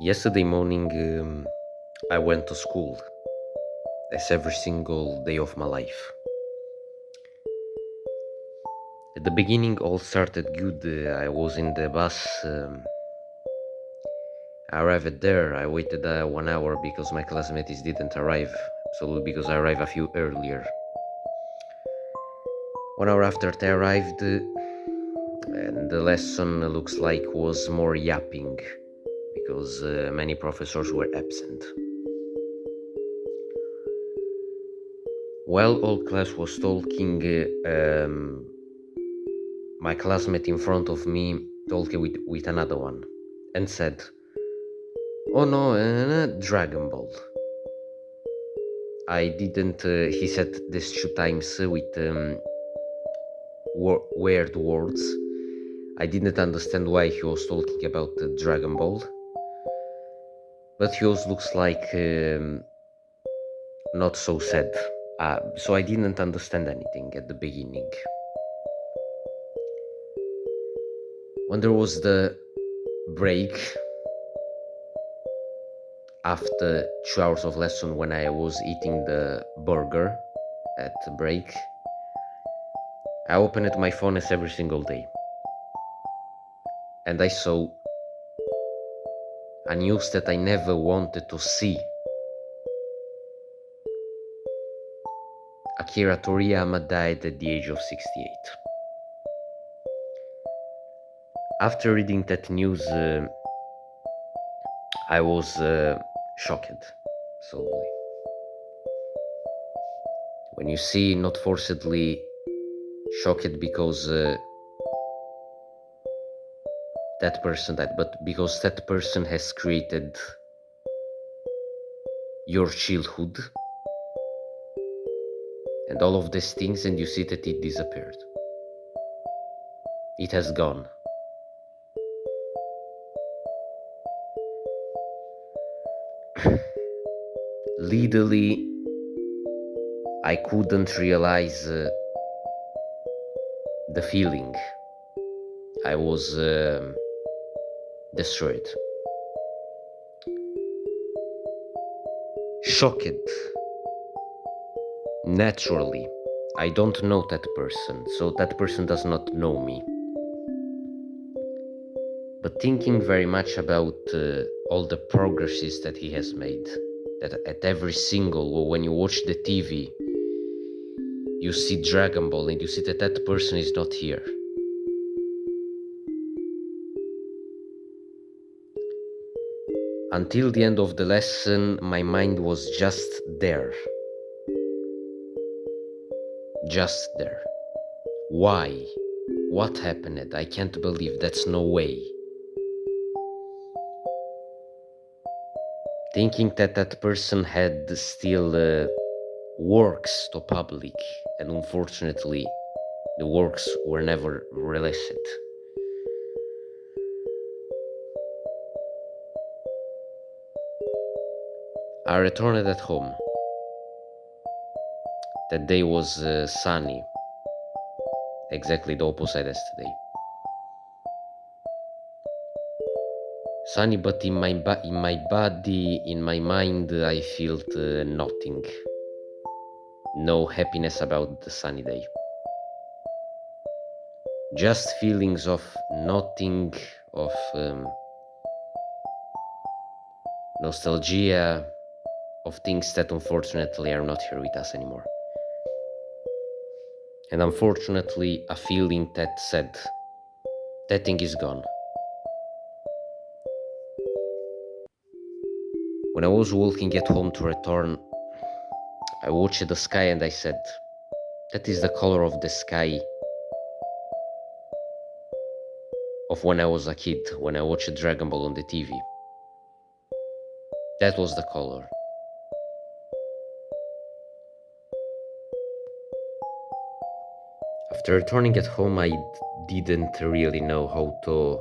Yesterday morning, I went to school, as every single day of my life. At the beginning, all started good. I was in the bus. I arrived there. I waited 1 hour because my classmates didn't arrive. Absolutely, because I arrived a few earlier. 1 hour after they arrived, and the lesson looks like was more yapping because many professors were absent. While all class was talking, my classmate in front of me talked with another one and said, "Oh no, Dragon Ball." I didn't, he said this 2 times with weird words. I didn't understand why he was talking about Dragon Ball, but he also looks like not so sad. So I didn't understand anything at the beginning. When there was the break, after 2 hours of lesson, when I was eating the burger at the break, I opened my phone as every single day, and I saw a news that I never wanted to see. Akira Toryama died at the age of 68. After reading that news, I was shocked. So when you see, not forcedly shocked because that person died, but because that person has created your childhood and all of these things, and you see that it disappeared. It has gone. Legally, I couldn't realize the feeling. I was destroyed. Shocked. Naturally, I don't know that person, so that person does not know me. But thinking very much about all the progresses that he has made, that at every single, when you watch the TV, you see Dragon Ball and you see that that person is not here. Until the end of the lesson, my mind was just there. Just there. Why? What happened? I can't believe that's no way. Thinking that that person had still works to public, and unfortunately the works were never released. I returned at home. That day was sunny, exactly the opposite as today. Sunny, but in my body, in my mind, I felt nothing. No happiness about the sunny day. Just feelings of nothing, of nostalgia, of things that unfortunately are not here with us anymore. And unfortunately, a feeling that said, that thing is gone. When I was walking at home to return, I watched the sky and I said, that is the color of the sky of when I was a kid, when I watched Dragon Ball on the TV. That was the color. After returning at home, I didn't really know how to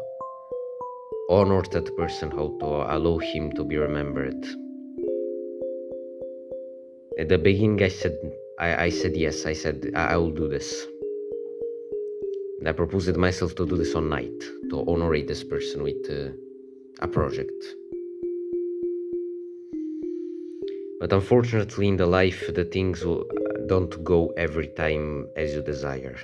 honor that person, how to allow him to be remembered. At the beginning, I said yes. I said I will do this, and I proposed myself to do this on night, to honor this person with a project. But unfortunately, in the life, the things don't go every time as you desire.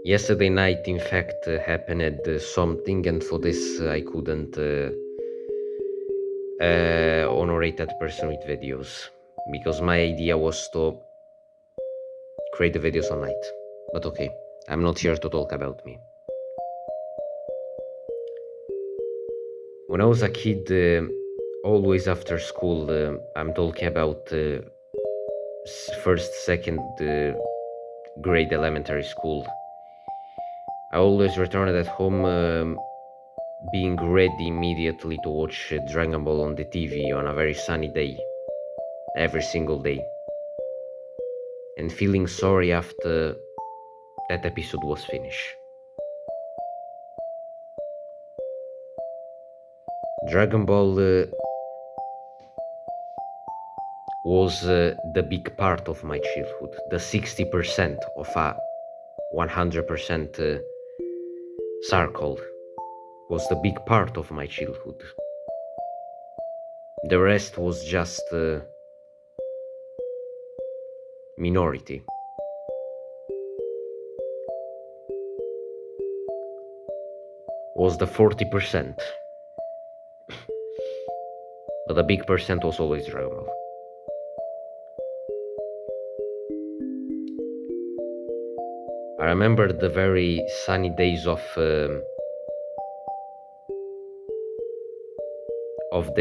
Yesterday night, in fact, happened something, and for this I couldn't honorate that person with videos, because my idea was to create the videos all night. But okay, I'm not here to talk about me. When I was a kid, always after school, I'm talking about first, second grade elementary school, I always returned at home being ready immediately to watch Dragon Ball on the TV on a very sunny day, every single day, and feeling sorry after that episode was finished. Dragon Ball was the big part of my childhood. The 60% of a 100% circle was the big part of my childhood. The rest was just minority. Was the 40%. But the big percent was always Dragon Ball. I remember the very sunny days of the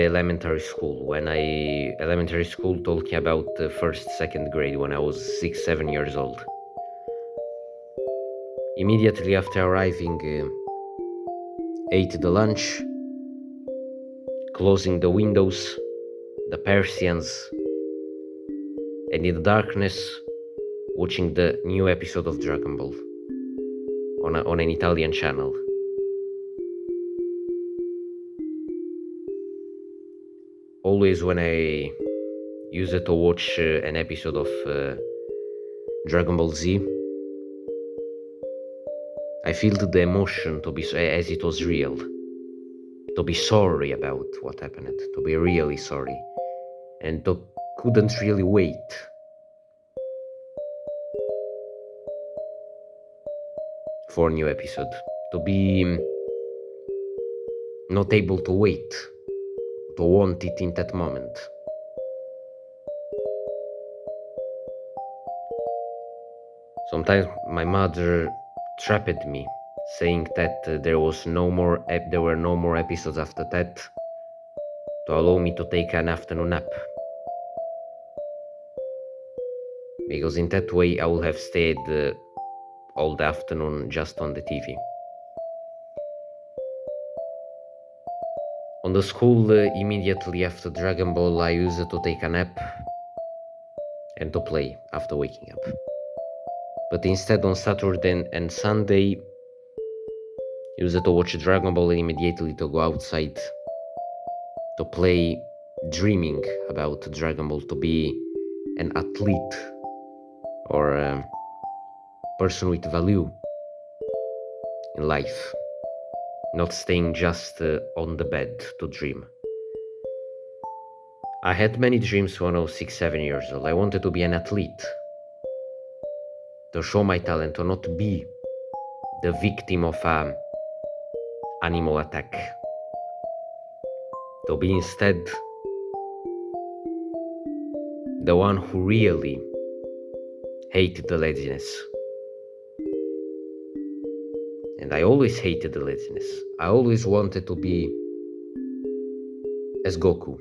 elementary school, when elementary school talking about first, second grade, when I was 6, 7 years old. Immediately after arriving, ate the lunch, closing the windows, the Persians, and in the darkness, watching the new episode of Dragon Ball on an Italian channel. Always when I used to watch an episode of Dragon Ball Z, I felt the emotion to be, as it was real, to be sorry about what happened, to be really sorry, and to couldn't really wait for a new episode, to be not able to wait, to want it in that moment. Sometimes my mother trapped me, saying that there were no more episodes after that, to allow me to take an afternoon nap, because in that way I would have stayed all the afternoon just on the TV. On the school, immediately after Dragon Ball, I used to take a nap and to play after waking up. But instead, on Saturday and Sunday, I used to watch Dragon Ball and immediately to go outside to play, dreaming about Dragon Ball, to be an athlete or a person with value in life, not staying just on the bed to dream. I had many dreams when I was 6, 7 years old. I wanted to be an athlete, to show my talent, to not be the victim of an animal attack, to be instead the one who really hated the laziness. And I always hated the laziness. I always wanted to be as Goku,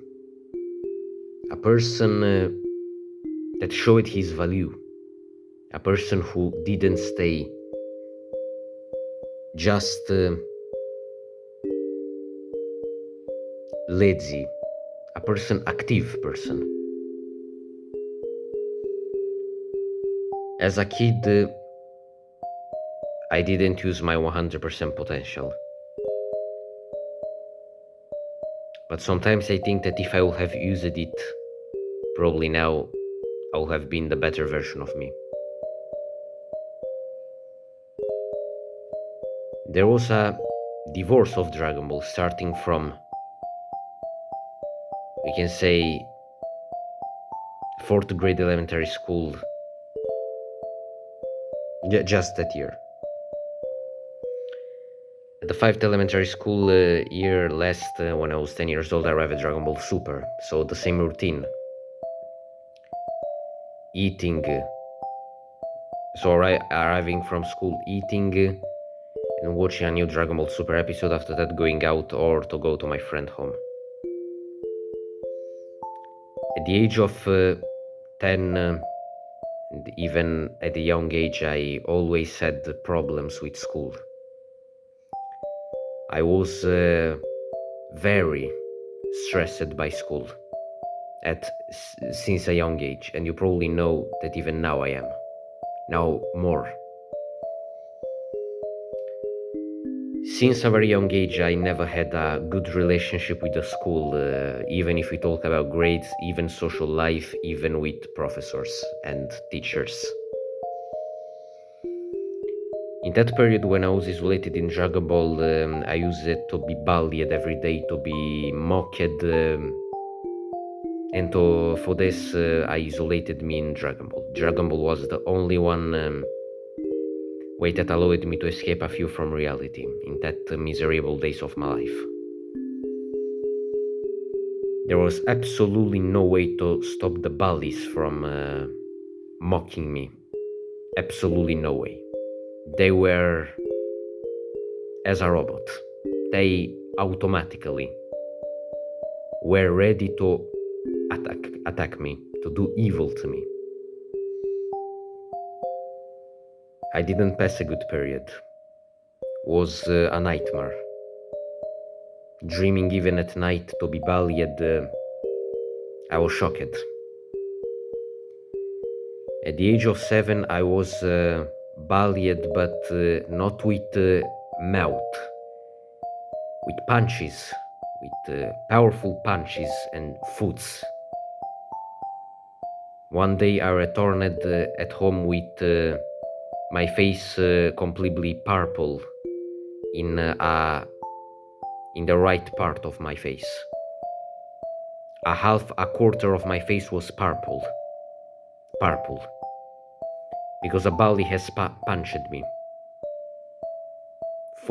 a person that showed his value, a person who didn't stay just lazy, a active person. As a kid, I didn't use my 100% potential. But sometimes I think that if I would have used it, probably now I would have been the better version of me. There was a divorce of Dragon Ball, starting from we can say, 4th grade elementary school, just that year. At the 5th elementary school year last, when I was 10 years old, I arrived at Dragon Ball Super. So the same routine. Eating, arriving from school, eating, and watching a new Dragon Ball Super episode, after that going out or to go to my friend home. At the age of 10, and even at a young age, I always had problems with school. I was very stressed by school since a young age, and you probably know that even now I am. Now more. Since a very young age, I never had a good relationship with the school, even if we talk about grades, even social life, even with professors and teachers. In that period, when I was isolated in Dragon Ball, I used it to be bullied every day, to be mocked, and for this, I isolated me in Dragon Ball. Dragon Ball was the only one way that allowed me to escape a few from reality in that miserable days of my life. There was absolutely no way to stop the bullies from mocking me. Absolutely no way. They were as a robot. They automatically were ready to attack me, to do evil to me. I didn't pass a good period. Was a nightmare. Dreaming even at night to be bullied, I was shocked. At the age of 7, I was bullied, but not with mouth, with punches, with powerful punches and foots. One day I returned at home with my face completely purple in the right part of my face. A quarter of my face was purple. Because a bully has punched me,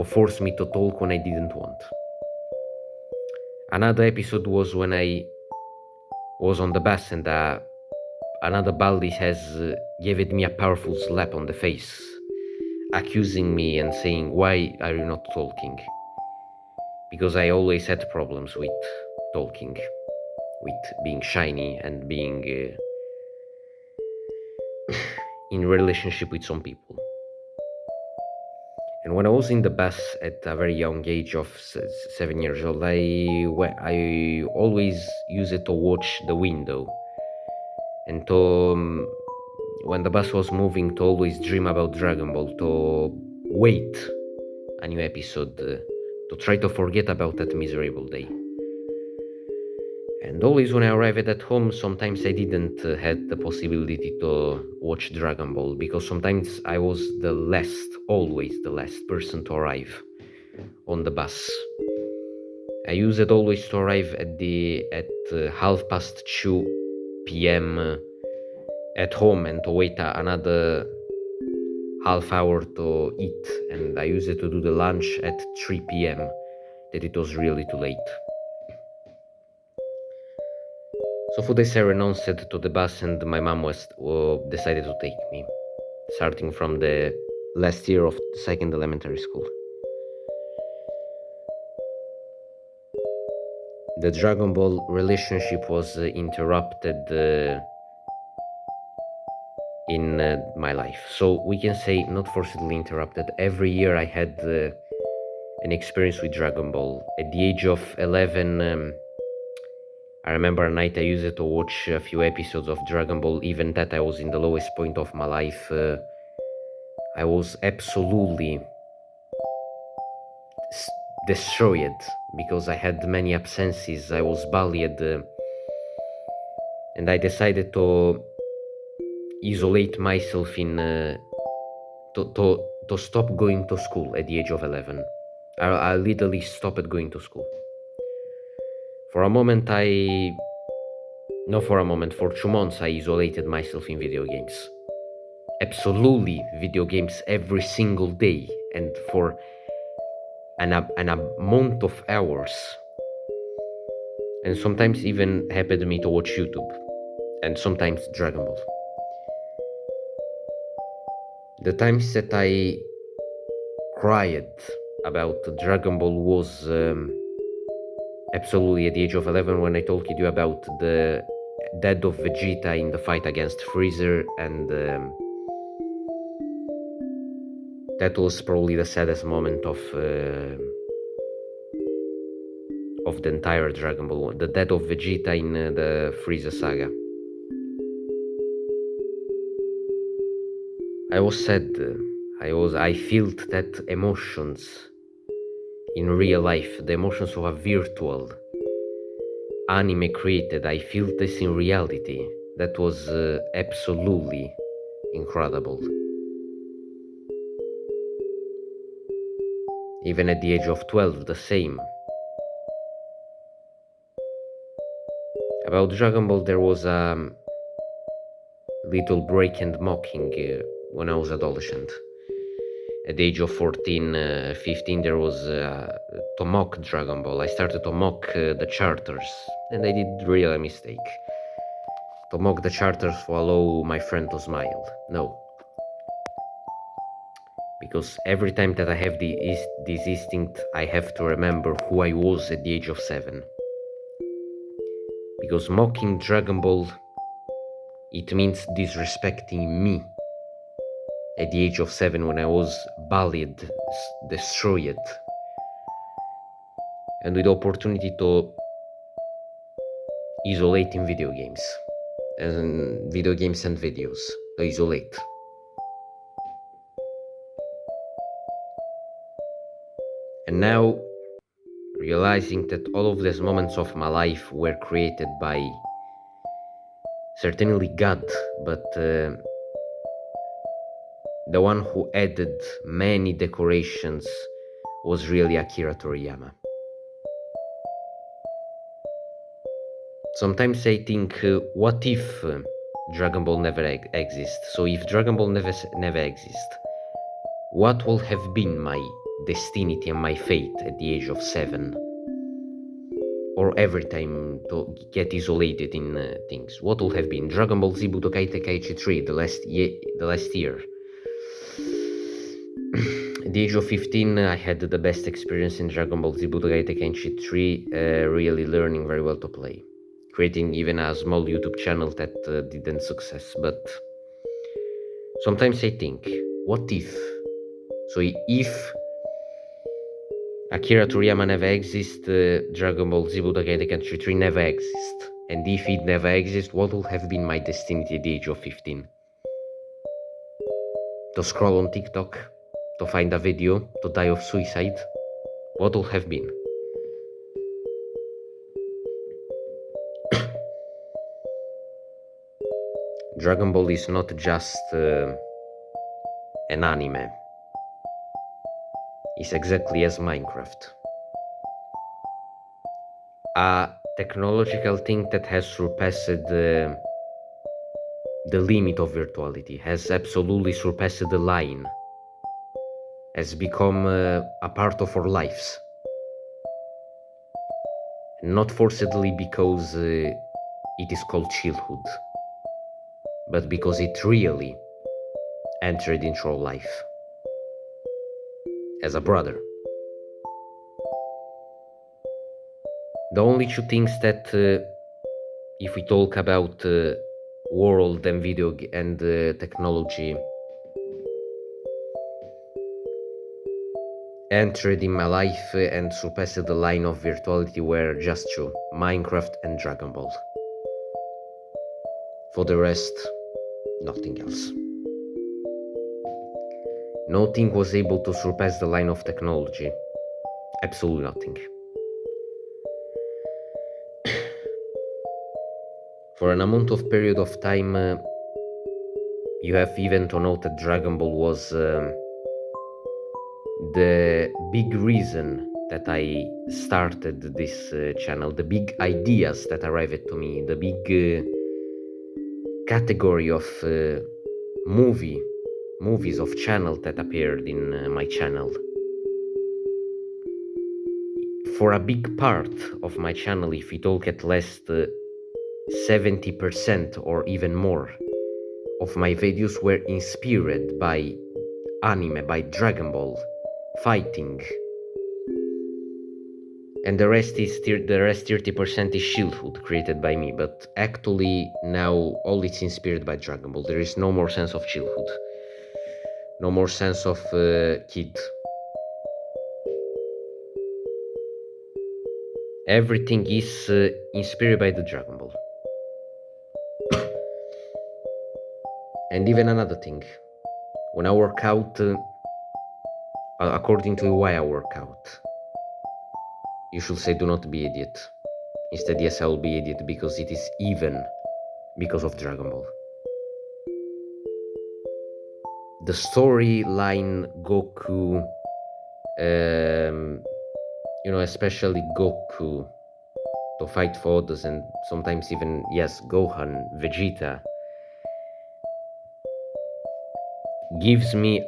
forced me to talk when I didn't want. Another episode was when I was on the bus and another bully has given me a powerful slap on the face, accusing me and saying, "Why are you not talking?" Because I always had problems with talking, with being shiny and being in relationship with some people. And when I was in the bus at a very young age of 7 years old, I always used it to watch the window and to, when the bus was moving, to always dream about Dragon Ball, to wait a new episode, to try to forget about that miserable day. And always when I arrived at home, sometimes I didn't had the possibility to watch Dragon Ball, because sometimes I was always the last person to arrive on the bus. I used it always to arrive at 2:30 p.m. At home and to wait another half hour to eat, and I used it to do the lunch at 3 p.m. that it was really too late. So for this I renounced to the bus, and my mom decided to take me, starting from the last year of the 2nd elementary school. The Dragon Ball relationship was interrupted in my life. So we can say not forcibly interrupted. Every year I had an experience with Dragon Ball. At the age of 11, I remember a night I used it to watch a few episodes of Dragon Ball. Even that, I was in the lowest point of my life. I was absolutely destroyed because I had many absences. I was bullied, and I decided to isolate myself to stop going to school at the age of 11. I literally stopped going to school. For a moment, not for a moment, for 2 months, I isolated myself in video games. Absolutely, video games every single day, and for an amount of hours. And sometimes even happened to me to watch YouTube, and sometimes Dragon Ball. The times that I cried about Dragon Ball was absolutely at the age of 11 when I told you about the death of Vegeta in the fight against Freezer, and that was probably the saddest moment of the entire Dragon Ball, the death of Vegeta in the Frieza saga. I was sad. I felt that emotions in real life, the emotions of a virtual anime created. I felt this in reality. That was absolutely incredible. Even at the age of 12, the same. About Dragon Ball, there was a little break and mocking when I was adolescent. At the age of 14, 15, there was to mock Dragon Ball. I started to mock the charters, and I did really a mistake. To mock the charters to allow my friend to smile. No. Because every time that I have this instinct, I have to remember who I was at the age of 7. Because mocking Dragon Ball, it means disrespecting me at the age of 7 when I was bullied, destroyed, and with the opportunity to isolate in video games and videos, to isolate. And now, realizing that all of these moments of my life were created by certainly God, but the one who added many decorations was really Akira Toryama. Sometimes I think, what if Dragon Ball never exists? So if Dragon Ball never exists, what will have been my destiny and my fate at the age of 7? Or every time to get isolated in things? What will have been? Dragon Ball Z Budokai Tenkaichi 3, the last year. At the age of 15, I had the best experience in Dragon Ball Z Budokai Tenkaichi 3, really learning very well to play. Creating even a small YouTube channel that didn't success, but sometimes I think, what if? So if Akira Toryama never exists, Dragon Ball Z Budokai Tenkaichi 3 never exists. And if it never exists, what would have been my destiny at the age of 15? To scroll on TikTok? To find a video? To die of suicide? What would have been? Dragon Ball is not just an anime. It's exactly as Minecraft. A technological thing that has surpassed the limit of virtuality, has absolutely surpassed the line, has become a part of our lives. Not forcedly because it is called childhood, but because it really entered into our life as a brother. The only two things that, if we talk about world and video and technology, entered in my life and surpassed the line of virtuality were just two: Minecraft and Dragon Ball. For the rest, nothing else. Nothing was able to surpass the line of technology. Absolutely nothing. For an amount of period of time, you have even to note that Dragon Ball was the big reason that I started this channel, the big ideas that arrived to me, the big category of movies of channel that appeared in my channel. For a big part of my channel, if we talk at least 70% or even more of my videos were inspired by anime, by Dragon Ball, fighting, and the rest 30% is Shieldhood created by me. But actually now all it's inspired by Dragon Ball. There is no more sense of Shieldhood, no more sense of Kid. Everything is inspired by the Dragon Ball. And even another thing, when I work out, according to why I work out, you should say do not be idiot. Instead, yes, I will be idiot because it is even because of Dragon Ball. The storyline Goku, especially Goku, to fight for others, and sometimes even, yes, Gohan, Vegeta, gives me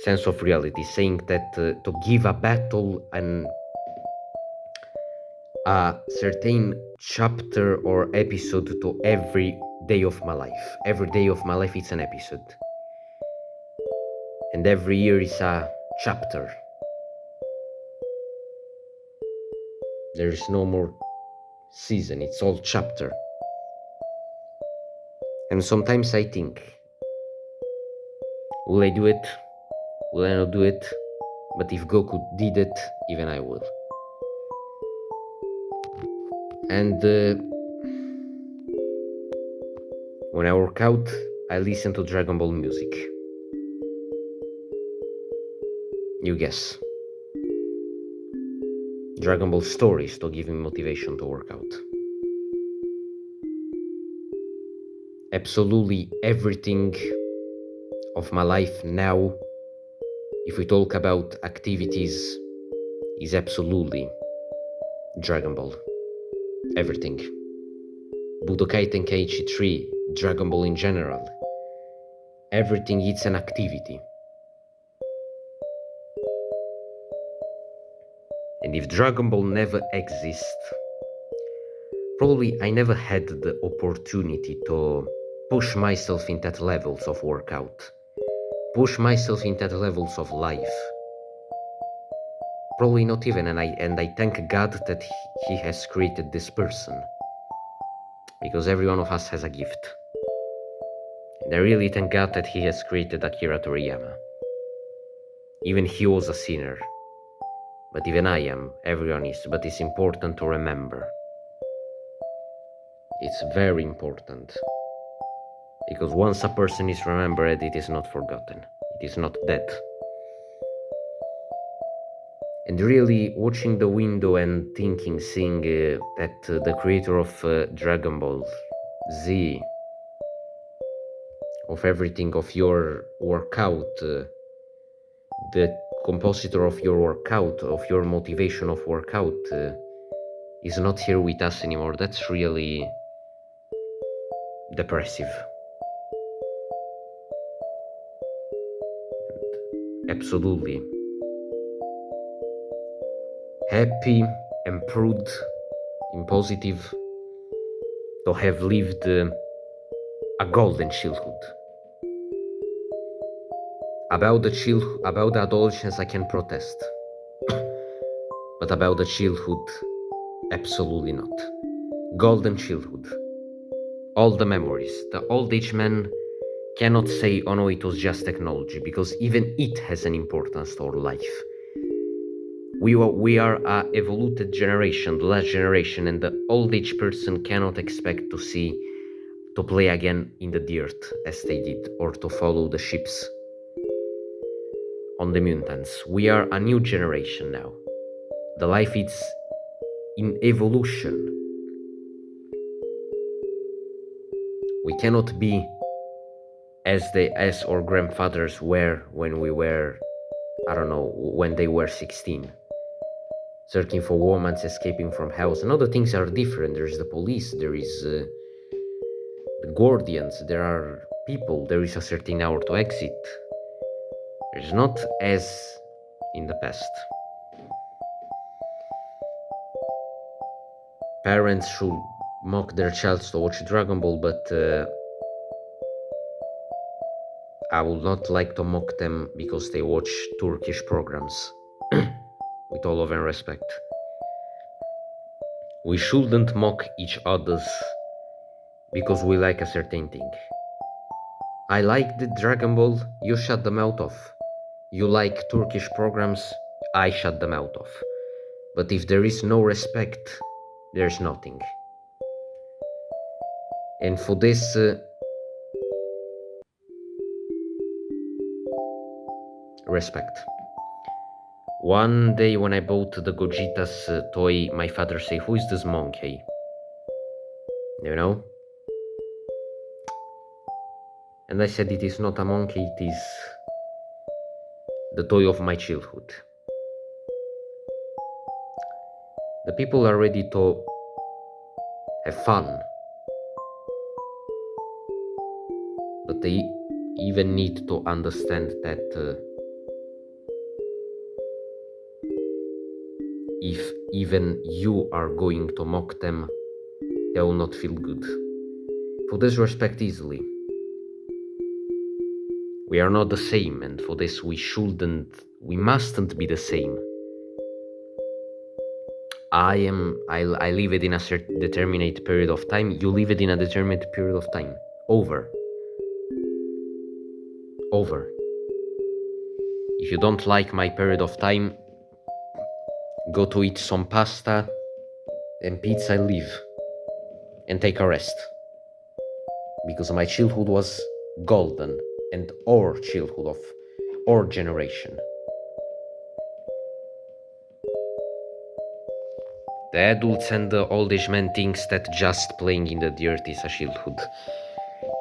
sense of reality, saying that to give a battle and a certain chapter or episode to every day of my life. Every day of my life it's an episode. And every year is a chapter. There is no more season, it's all chapter. And sometimes I think, will I do it? Will I not do it? But if Goku did it, even I will. And when I work out, I listen to Dragon Ball music. You guess. Dragon Ball stories to give me motivation to work out. Absolutely everything of my life now, if we talk about activities, is absolutely Dragon Ball. Everything. Budokai Tenkaichi 3, Dragon Ball in general. Everything is an activity. And if Dragon Ball never exists, probably I never had the opportunity to push myself in that levels of workout, push myself in that levels of life. Probably not even, and I thank God that he has created this person, because every one of us has a gift. And I really thank God that he has created Akira Toryama. Even he was a sinner, but even I am, everyone is, but it's important to remember. It's very important, because once a person is remembered, it is not forgotten, it is not dead. And really watching the window and thinking, seeing that the creator of Dragon Ball Z, of everything, of your workout, the compositor of your workout, of your motivation of workout, is not here with us anymore. That's really depressive. Absolutely happy and proud and positive to have lived a golden childhood. About the adolescence I can protest, but about the childhood, absolutely not. Golden childhood. All the memories. The old age man cannot say, oh no, it was just technology, because even it has an importance to our life. We are a evolved generation, the last generation, and the old age person cannot expect to play again in the dirt as they did, or to follow the ships on the mountains. We are a new generation now. The life is in evolution. We cannot be as our grandfathers were when we were I don't know, when they were 16. Searching for women, escaping from house, and other things are different. There is the police, there is the guardians, there are people, there is a certain hour to exit. There's not as in the past. Parents should mock their child to watch Dragon Ball, but I would not like to mock them because they watch Turkish programs. With all of our respect. We shouldn't mock each other's because we like a certain thing. I like the Dragon Ball, you shut them out of. You like Turkish programs, I shut them out of. But if there is no respect, there's nothing. And for this, respect. One day when I bought the Gogeta's toy, my father said, "Who is this monkey?" You know? And I said, "It is not a monkey, it is the toy of my childhood." The people are ready to have fun, but they even need to understand that if even you are going to mock them, they will not feel good. For this, respect easily. We are not the same, and for this we mustn't be the same. I live it in a certain determinate period of time, you live it in a determinate period of time. Over. If you don't like my period of time, go to eat some pasta and pizza and leave. And take a rest. Because my childhood was golden, and our childhood of our generation. The adults and the old age men thinks that just playing in the dirt is a childhood.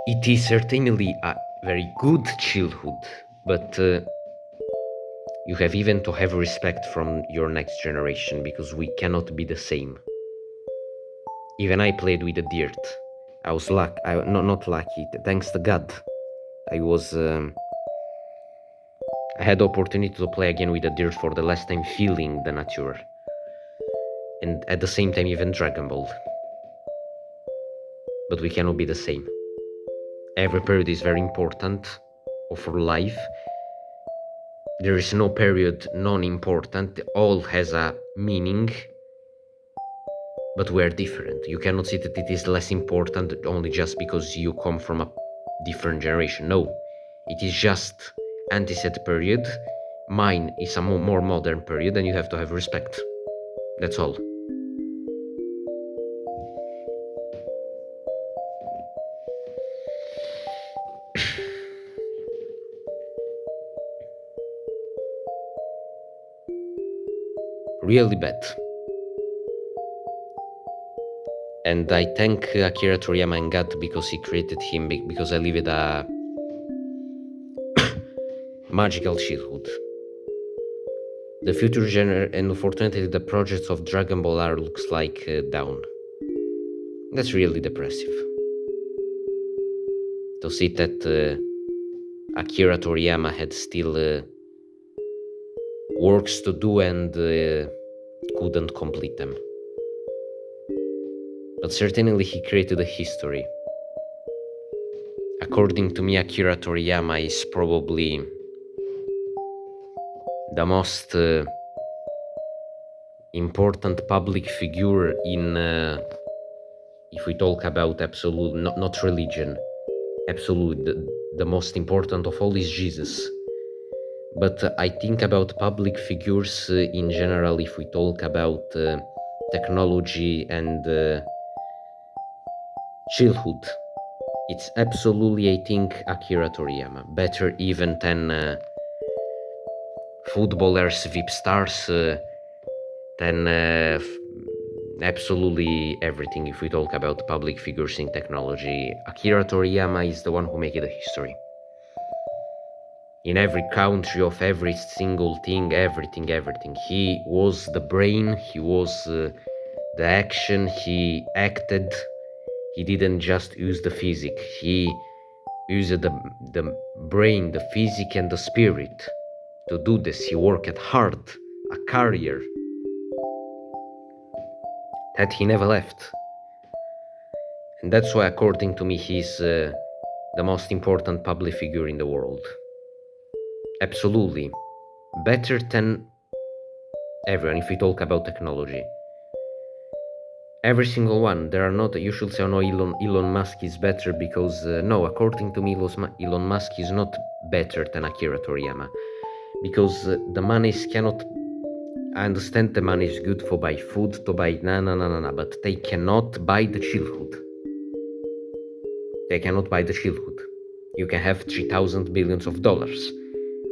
It is certainly a very good childhood, but you have even to have respect from your next generation, because we cannot be the same. Even I played with the dirt. I was not lucky, thanks to God. I had the opportunity to play again with the dirt for the last time, feeling the nature. And at the same time even Dragon Ball. But we cannot be the same. Every period is very important for life. There is no period non-important, all has a meaning, but we are different. You cannot say that it is less important only just because you come from a different generation. No, it is just antecedent period. Mine is a more modern period, and you have to have respect. That's all. Really bad. And I thank Akira Toryama and God because he created him, because I lived a magical childhood. The future and unfortunately the projects of Dragon Ball R looks like down. That's really depressive. To see that Akira Toryama had still works to do and couldn't complete them. But certainly he created a history. According to me, Akira Toryama is probably the most important public figure in, if we talk about absolute, not religion, absolute, the most important of all is Jesus. But I think about public figures in general, if we talk about technology and childhood. It's absolutely, I think, Akira Toryama. Better even than footballers, VIP stars, than absolutely everything. If we talk about public figures in technology, Akira Toryama is the one who made the history. in every country of every single thing, everything. He was the brain, he was the action, he acted. He didn't just use the physic, he used the brain, the physic and the spirit to do this. He worked hard, a career that he never left. And that's why, according to me, he's the most important public figure in the world. Absolutely. Better than everyone, if we talk about technology. Every single one. There are not, you should say, oh no, Elon Musk is better because, no, according to me, Elon Musk is not better than Akira Toryama. Because the monies cannot, I understand the money is good for buy food, to buy but they cannot buy the childhood. They cannot buy the childhood. You can have 3,000 billions of dollars.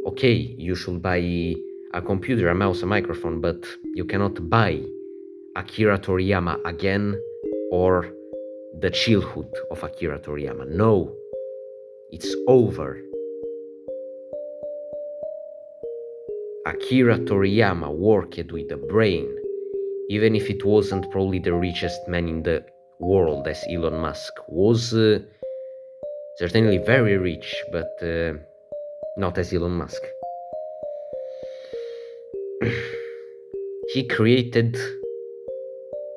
Okay, you should buy a computer, a mouse, a microphone, but you cannot buy Akira Toryama again or the childhood of Akira Toryama. No, it's over. Akira Toriyama worked with the brain, even if it wasn't probably the richest man in the world as Elon Musk was. Certainly very rich, but not as Elon Musk. He created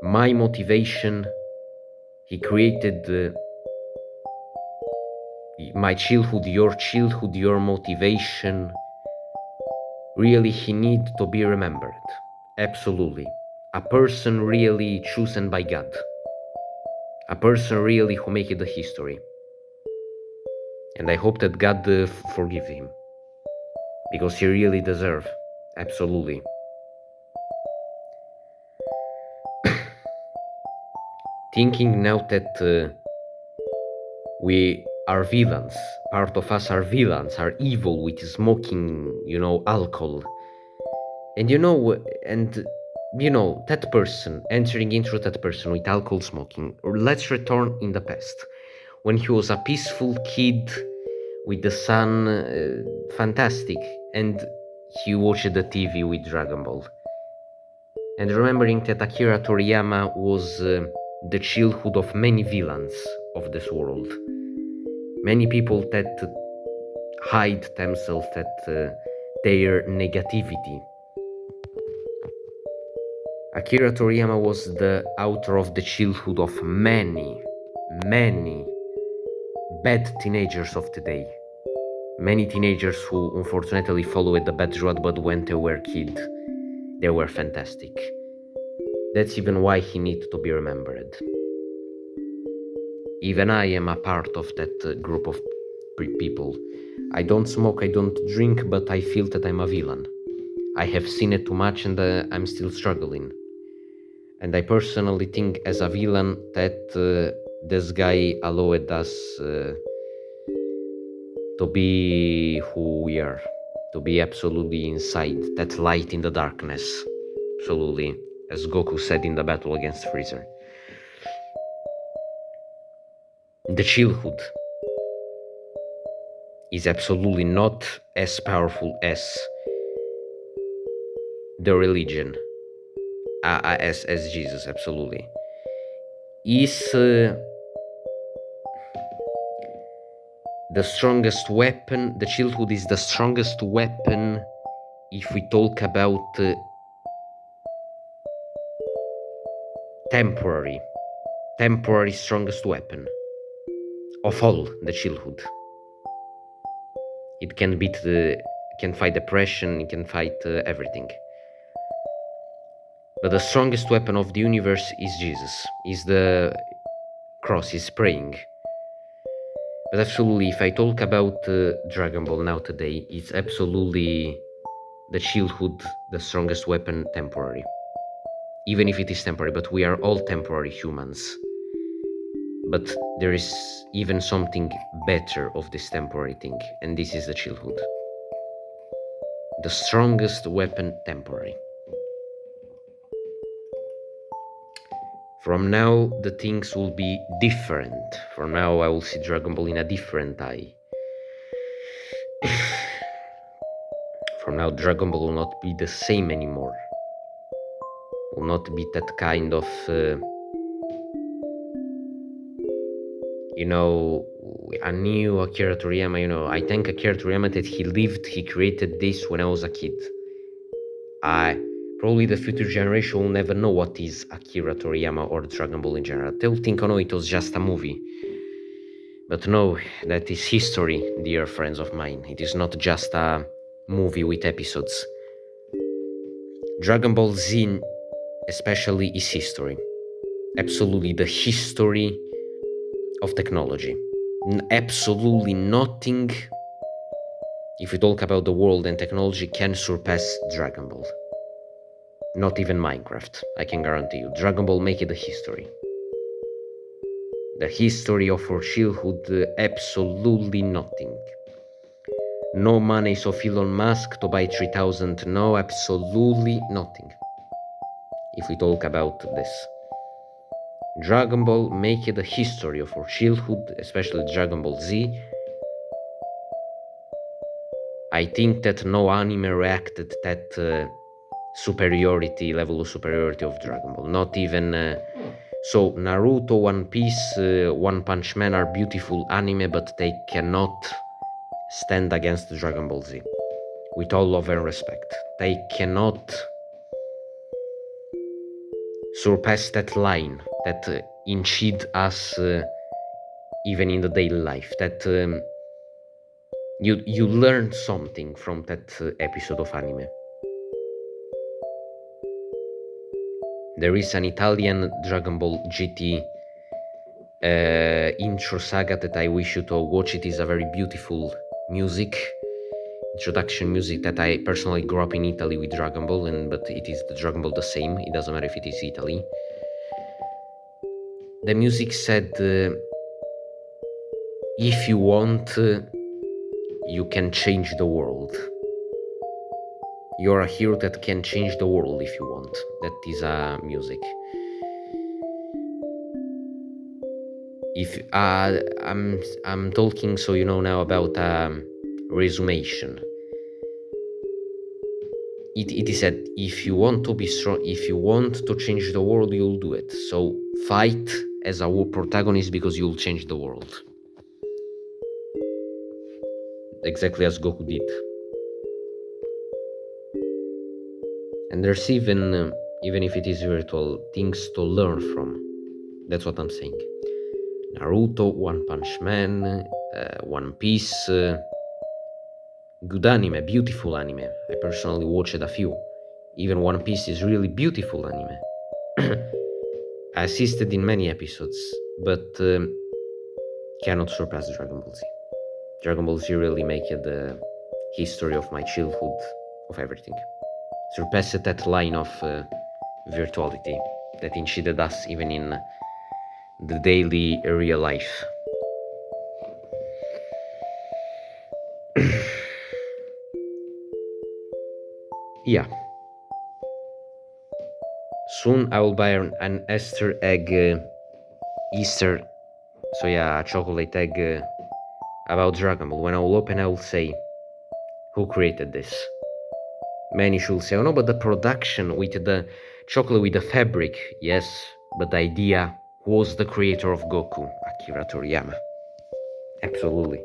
my motivation. He created my childhood, your motivation. Really, he needs to be remembered. Absolutely. A person really chosen by God. A person really who made the history. And I hope that God forgive him. Because he really deserves. Absolutely. Thinking now that we are villains, part of us are villains, are evil with smoking, alcohol. And that person, entering into that person with alcohol smoking, or let's return in the past, when he was a peaceful kid with the sun, fantastic, and he watched the TV with Dragon Ball. And remembering that Akira Toriyama was the childhood of many villains of this world. Many people that hide themselves, that their negativity. Akira Toriyama was the author of the childhood of many bad teenagers of today. Many teenagers who unfortunately followed the bad road, but when they were kids, they were fantastic. That's even why he needs to be remembered. Even I am a part of that group of people. I don't smoke, I don't drink, but I feel that I'm a villain. I have seen it too much and I'm still struggling. And I personally think as a villain that this guy allowed us to be who we are, to be absolutely inside, that light in the darkness, absolutely, as Goku said in the battle against Freezer. The childhood is absolutely not as powerful as the religion, as Jesus, absolutely. Is the strongest weapon. The childhood is the strongest weapon if we talk about temporary strongest weapon of all. The childhood, it can can fight depression, it can fight everything, but the strongest weapon of the universe is Jesus, is the cross, is praying. But absolutely, if I talk about Dragon Ball now today, it's absolutely the childhood, the strongest weapon, temporary. Even if it is temporary, but we are all temporary humans. But there is even something better of this temporary thing, and this is the childhood. The strongest weapon, temporary. From now, the things will be different. From now, I will see Dragon Ball in a different eye. From now, Dragon Ball will not be the same anymore. Will not be that kind of, a new Akira Toryama. I thank Akira Toryama that he created this when I was a kid. Probably the future generation will never know what is Akira Toriyama or Dragon Ball in general. They'll think, oh no, it was just a movie. But no, that is history, dear friends of mine. It is not just a movie with episodes. Dragon Ball Z especially is history. Absolutely the history of technology. Absolutely nothing, if we talk about the world and technology, can surpass Dragon Ball. Not even Minecraft, I can guarantee you. Dragon Ball make it a history. The history of our childhood, absolutely nothing. No money of Elon Musk to buy 3000, no, absolutely nothing. If we talk about this. Dragon Ball make it a history of our childhood, especially Dragon Ball Z. I think that no anime reacted that level of superiority of Dragon Ball. Not even... So Naruto, One Piece, One Punch Man are beautiful anime, but they cannot stand against Dragon Ball Z. With all love and respect. They cannot surpass that line that enchid us even in the daily life. That you learn something from that episode of anime. There is an Italian Dragon Ball GT intro saga that I wish you to watch. It is a very beautiful introduction music that I personally grew up in Italy with Dragon Ball, but it is the Dragon Ball the same. It doesn't matter if it is Italy. The music said, if you want, you can change the world. You're a hero that can change the world if you want. That is music. If I'm talking, so you know now about resumation. It is said, if you want to be strong, if you want to change the world, you'll do it. So fight as a protagonist because you'll change the world. Exactly as Goku did. And there's even if it is virtual, things to learn from. That's what I'm saying. Naruto, One Punch Man, One Piece, good anime, beautiful anime. I personally watched a few. Even One Piece is really beautiful anime. I assisted in many episodes, but cannot surpass Dragon Ball Z. Dragon Ball Z really make it the history of my childhood, of everything. Surpassed that line of virtuality that enshielded us even in the daily real life. Yeah. Soon I will buy an Easter egg, a chocolate egg about Dragon Ball. When I will open, I will say, who created this? Many should say, oh no, but the production with the chocolate with the fabric. Yes, but the idea was the creator of Goku, Akira Toryama. Absolutely.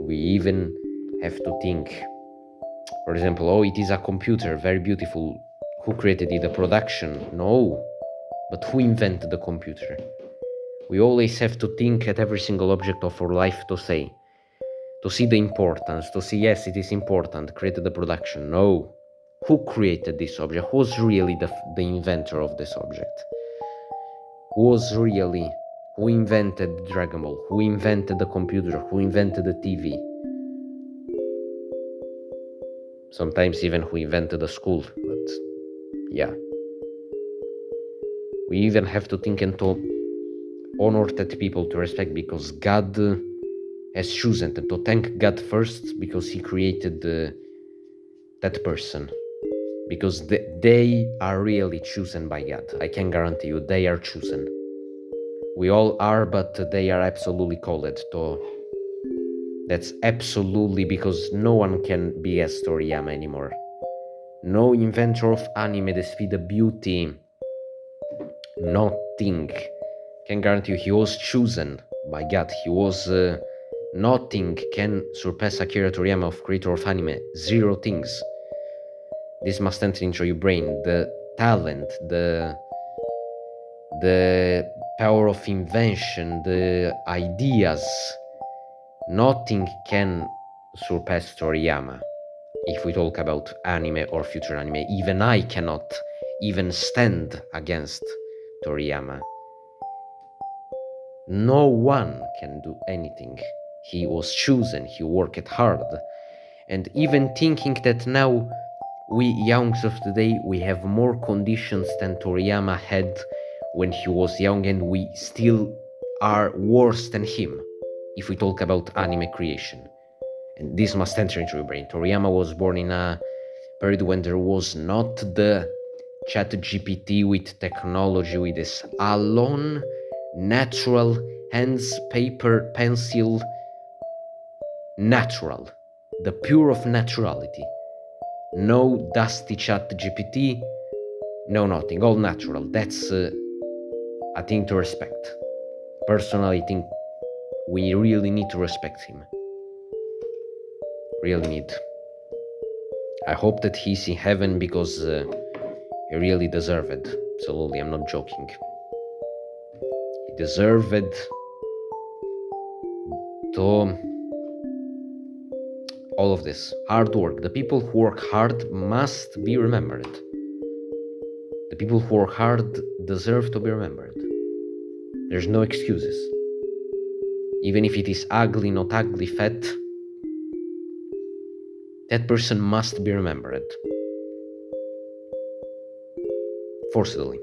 We even have to think, for example, oh, it is a computer, very beautiful. Who created it? The production? No. But who invented the computer? We always have to think at every single object of our life to see the importance, to see, yes, it is important, created the production. No. Who created this object? Who was really the inventor of this object? Who invented Dragon Ball? Who invented the computer? Who invented the TV? Sometimes even who invented the school, but yeah. We even have to think and to honor that people, to respect, because God has chosen, and to thank God first because He created that person. Because they are really chosen by God. I can guarantee you, they are chosen. We all are, but they are absolutely called to That's absolutely because no one can be as Toriyama anymore. No inventor of anime that see the beauty, nothing can guarantee you he was chosen by God. He was nothing can surpass Akira Toryama of creator of anime. Zero things. This must enter into your brain. The talent, the power of invention, the ideas. Nothing can surpass Toriyama. If we talk about anime or future anime, even I cannot even stand against Toriyama. No one can do anything. He was chosen, he worked hard. And even thinking that now we youngs of today, we have more conditions than Toriyama had when he was young, and we still are worse than him if we talk about anime creation. And this must enter into your brain. Toriyama was born in a period when there was not the chat GPT with technology, with this alone, natural, hands, paper, pencil, natural, the pure of naturality. No dusty chat GPT, no nothing, all natural. That's a thing to respect. Personally, I think we really need to respect him. Really need. I hope that he's in heaven because he really deserved it. Absolutely, I'm not joking. He deserved to all of this hard work. The people who work hard must be remembered. The people who work hard deserve to be remembered. There's no excuses. Even if it is ugly, not ugly, fat, that person must be remembered. Forcibly.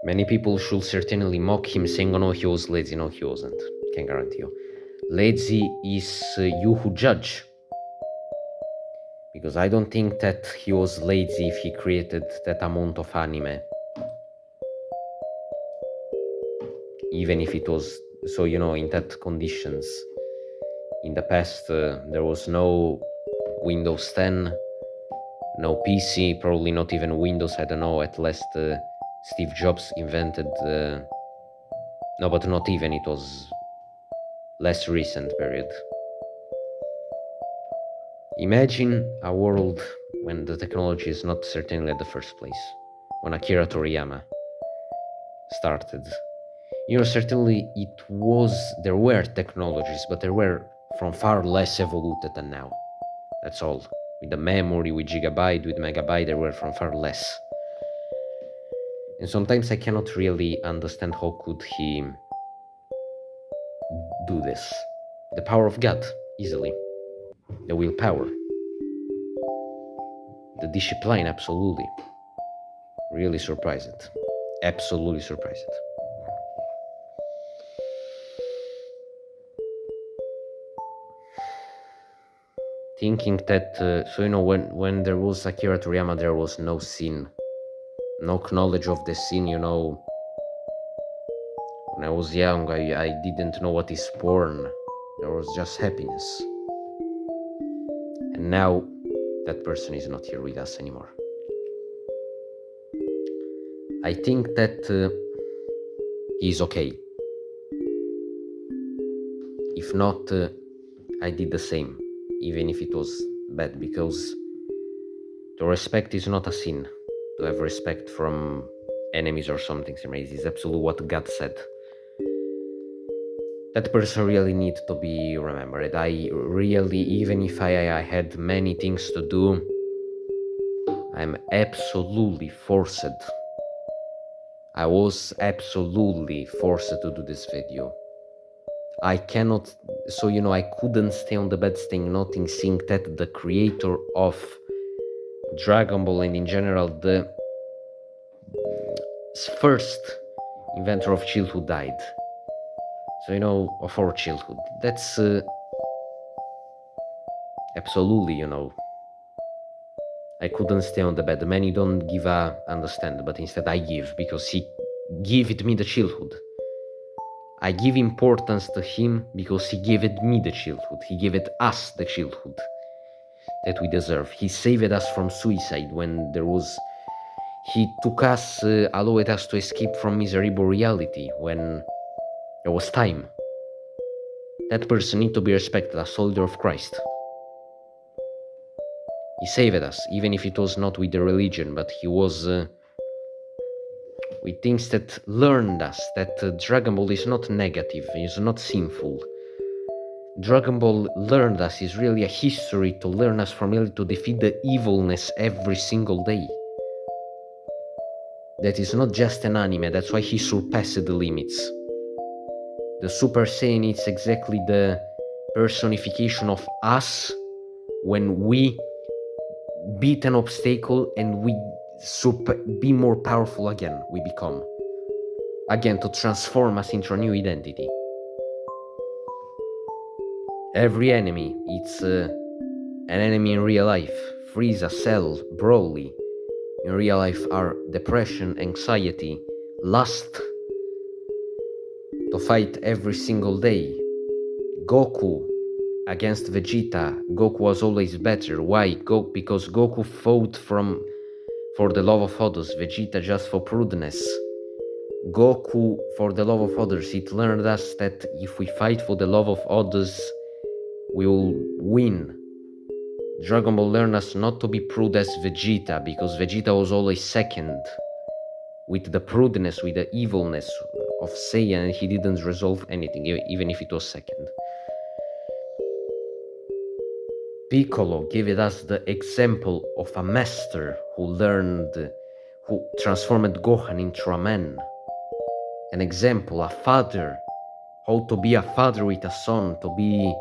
Many people should certainly mock him, saying, oh no, he was lazy. No, he wasn't. Can guarantee you. Lazy is you who judge. Because I don't think that he was lazy if he created that amount of anime. Even if it was, so in that conditions. In the past, there was no Windows 10, no PC, probably not even Windows, I don't know, at least Steve Jobs invented, no, but not even, it was less recent period. Imagine a world when the technology is not certainly at the first place, when Akira Toryama started. Certainly there were technologies, but they were from far less evolved than now. That's all. With the memory, with gigabyte, with megabyte, they were from far less. And sometimes I cannot really understand how could he do this. The power of God, easily. The willpower. The discipline, absolutely. Really surprised. Absolutely surprised. Thinking that, when there was Akira Toryama, there was no sin. No knowledge of the sin, When I was young, I didn't know what is porn. There was just happiness. And now, that person is not here with us anymore. I think that he's okay. If not, I did the same, even if it was bad, because to respect is not a sin. To have respect from enemies or something, it is absolutely what God said. That person really needs to be remembered. I really, even if I had many things to do, I'm absolutely forced. I was absolutely forced to do this video. I cannot, I couldn't stay on the bed saying nothing, seeing that the creator of Dragon Ball and in general the first inventor of childhood died. So, of our childhood. That's absolutely, I couldn't stay on the bed. Many don't give a understand, but instead I give, because he gave it me the childhood. I give importance to him because he gave it me the childhood. He gave it us the childhood that we deserve. He saved us from suicide when there was. He took us, allowed us to escape from miserable reality when there was time. That person need to be respected, a soldier of Christ. He saved us, even if it was not with the religion, but he was with things that learned us that Dragon Ball is not negative, is not sinful. Dragon Ball learned us is really a history to learn us from really to defeat the evilness every single day. That is not just an anime, that's why he surpassed the limits. The Super Saiyan is exactly the personification of us when we beat an obstacle and we be more powerful again, we become. Again, to transform us into a new identity. Every enemy, it's an enemy in real life. Frieza, Cell, Broly, in real life are depression, anxiety, lust, to fight every single day. Goku against Vegeta, Goku was always better. Why? Because Goku fought for the love of others, Vegeta just for prudence. Goku for the love of others, it learned us that if we fight for the love of others, we will win. Dragon Ball learned us not to be prude as Vegeta, because Vegeta was always second. With the prudeness, with the evilness of Saiyan, and he didn't resolve anything, even if it was second. Piccolo gave us the example of a master who transformed Gohan into a man. An example, a father, how to be a father with a son, to be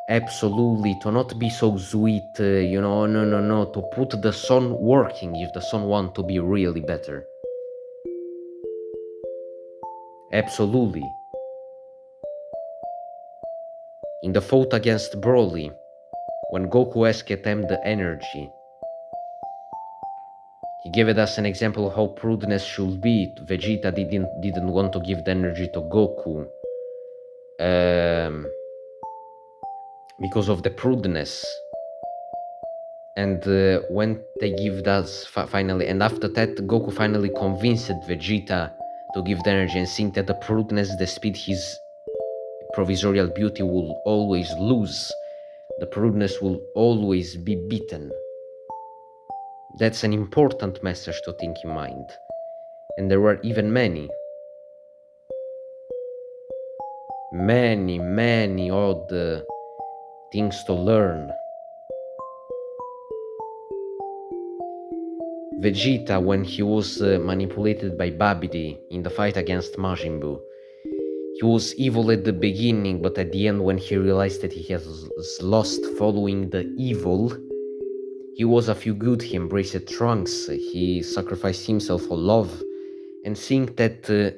absolutely, to not be so sweet, no, to put the son working if the son want to be really better. Absolutely. In the fight against Broly, when Goku asked him the energy, he gave us an example of how prudence should be. Vegeta didn't want to give the energy to Goku because of the prudence. And when they give us finally, and after that, Goku finally convinced Vegeta to give the energy and think that the prudence, despite his provisorial beauty, will always lose. The prudence will always be beaten. That's an important message to think in mind. And there were even many odd things to learn. Vegeta, when he was manipulated by Babidi in the fight against Majin Buu, he was evil at the beginning, but at the end, when he realized that he has lost following the evil, he was a few good. He embraced Trunks, he sacrificed himself for love, and seeing that the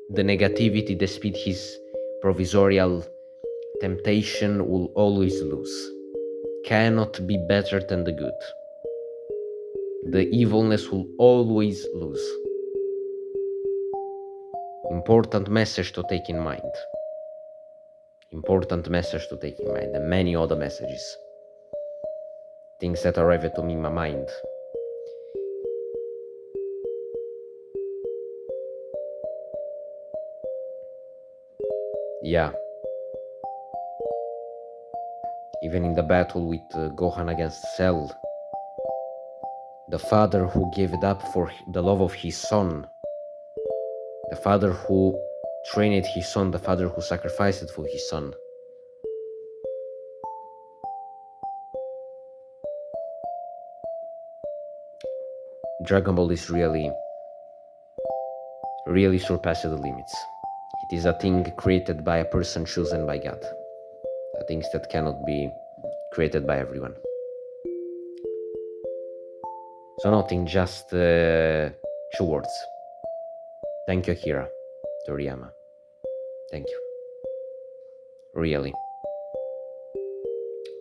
negativity, despite his provisorial temptation, will always lose. Cannot be better than the good. The evilness will always lose. Important message to take in mind. Important message to take in mind, and many other messages. Things that arrived to me in my mind. Yeah. Even in the battle with Gohan against Cell, the father who gave it up for the love of his son, the father who trained his son, the father who sacrificed it for his son. Dragon Ball is really surpassing the limits. It is a thing created by a person chosen by God. Things that cannot be created by everyone. So nothing, just 2 words. Thank you, Akira Toryama. Thank you. Really.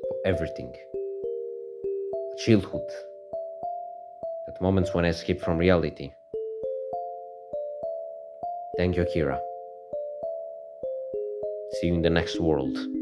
For everything. Childhood. At moments when I escape from reality. Thank you, Akira. See you in the next world.